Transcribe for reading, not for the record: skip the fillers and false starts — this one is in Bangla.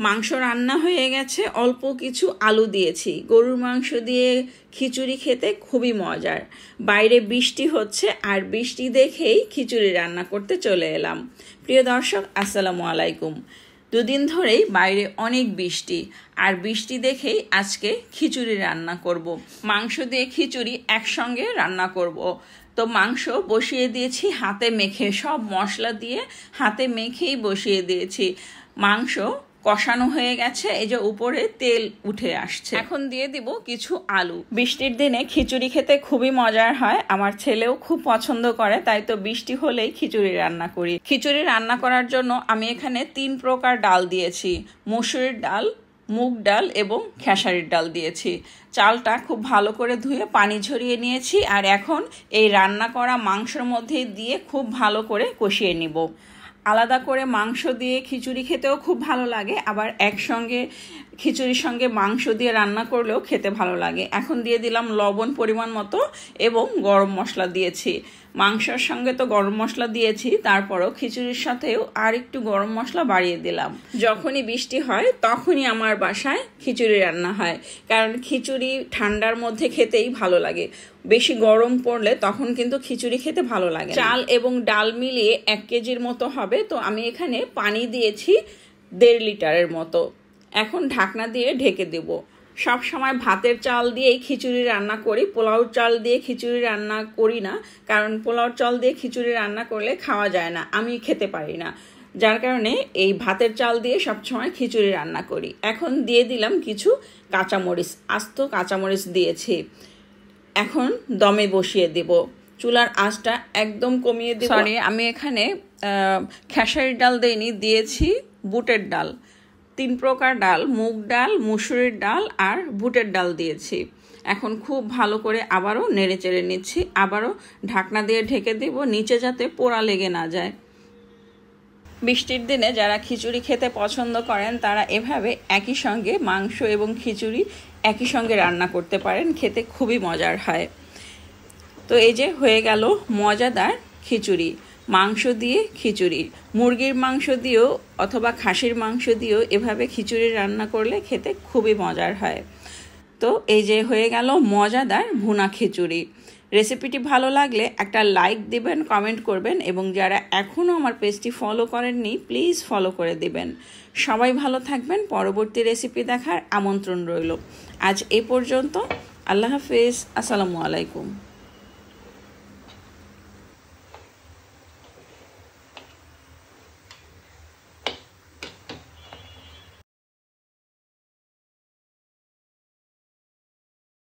মাংস রান্না হয়ে গেছে, অল্প কিছু আলু দিয়েছি। গরুর মাংস দিয়ে খিচুড়ি খেতে খুবই মজার। বাইরে বৃষ্টি হচ্ছে, আর বৃষ্টি দেখেই খিচুড়ি রান্না করতে চলে এলাম। প্রিয় দর্শক, আসসালামু আলাইকুম। দুদিন ধরেই বাইরে অনেক বৃষ্টি, আর বৃষ্টি দেখেই আজকে খিচুড়ি রান্না করব। মাংস দিয়ে খিচুড়ি একসঙ্গে রান্না করব। তো মাংস বসিয়ে দিয়েছি হাতে মেখে, সব মশলা দিয়ে হাতে মেখেই বসিয়ে দিয়েছি। মাংস কষানো হয়ে গেছে, এই যে উপরে তেল উঠে আসছে। এখন দিয়ে দিব কিছু আলু। বৃষ্টির দিনে খিচুড়ি খেতে খুবই মজার হয়, আমার ছেলেও খুব পছন্দ করে, তাই তো বৃষ্টি হলেই খিচুড়ি রান্না করি। খিচুড়ি রান্না করার জন্য আমি এখানে 3 প্রকার ডাল দিয়েছি। মসুরির ডাল, মুগ ডাল এবং খেসারির ডাল দিয়েছি। চালটা খুব ভালো করে ধুয়ে পানি ঝরিয়ে নিয়েছি, আর এখন এই রান্না করা মাংসের মধ্যে দিয়ে খুব ভালো করে কষিয়ে নিব। আলাদা করে মাংস দিয়ে খিচুড়ি খেতেও খুব ভালো লাগে, আবার একসঙ্গে খিচুড়ির সঙ্গে মাংস দিয়ে রান্না করলেও খেতে ভালো লাগে। এখন দিয়ে দিলাম লবণ পরিমাণ মতো এবং গরম মশলা দিয়েছি। মাংসের সঙ্গে তো গরম মশলা দিয়েছি, তারপরও খিচুড়ির সাথেও আর একটু গরম মশলা বাড়িয়ে দিলাম। যখনই বৃষ্টি হয় তখনই আমার বাসায় খিচুড়ি রান্না হয়, কারণ খিচুড়ি ঠান্ডার মধ্যে খেতেই ভালো লাগে। বেশি গরম পড়লে তখন কিন্তু খিচুড়ি খেতে ভালো লাগে। চাল এবং ডাল মিলিয়ে 1 কেজির মতো হবে, তো আমি এখানে পানি দিয়েছি 1.5 লিটারের মতো। এখন ঢাকনা দিয়ে ঢেকে দেব। সব সময় ভাতের চাল দিয়েই খিচুড়ি রান্না করি, পোলাও চাল দিয়ে খিচুড়ি রান্না করি না, কারণ পোলাও চাল দিয়ে খিচুড়ি রান্না করলে খাওয়া যায় না, আমি খেতে পারি না। যার কারণে এই ভাতের চাল দিয়ে সবসময় খিচুড়ি রান্না করি। এখন দিয়ে দিলাম কিছু কাঁচামরিচ, আস্ত কাঁচামরিচ দিয়েছি। এখন দমে বসিয়ে দেব। চুলার আঁচটা একদম কমিয়ে দেব। সরি, আমি এখানে খেসারির ডাল দেইনি, দিয়েছি বুটের ডাল। 3 প্রকার ডাল, মুগ ডাল, মসুরির ডাল আর বুটের ডাল দিয়েছি। এখন খুব ভালো করে আবারও নেড়ে চেড়ে নিচ্ছি। আবারও ঢাকনা দিয়ে ঢেকে দেব, নিচে যাতে পোড়া লেগে না যায়। বৃষ্টির দিনে যারা খিচুড়ি খেতে পছন্দ করেন তারা এভাবে একই সঙ্গে মাংস এবং খিচুড়ি একই সঙ্গে রান্না করতে পারেন, খেতে খুবই মজার হয়। তো এই যে হয়ে গেল মজাদার খিচুড়ি। মাংস দিয়ে খিচুড়ি, মুরগির মাংস দিয়েও অথবা খাসির মাংস দিয়েও এভাবে খিচুড়ি রান্না করলে খেতে খুবই মজার হয়। তো এই যে হয়ে গেল মজাদার ভুনা খিচুড়ি। রেসিপিটি ভালো লাগলে একটা লাইক দিবেন, কমেন্ট করবেন, এবং যারা এখনও আমার পেজটি ফলো করেননি প্লিজ ফলো করে দিবেন। সবাই ভালো থাকবেন, পরবর্তী রেসিপি দেখার আমন্ত্রণ রইল। আজ এই পর্যন্ত, আল্লাহ হাফেজ, আসসালামু আলাইকুম।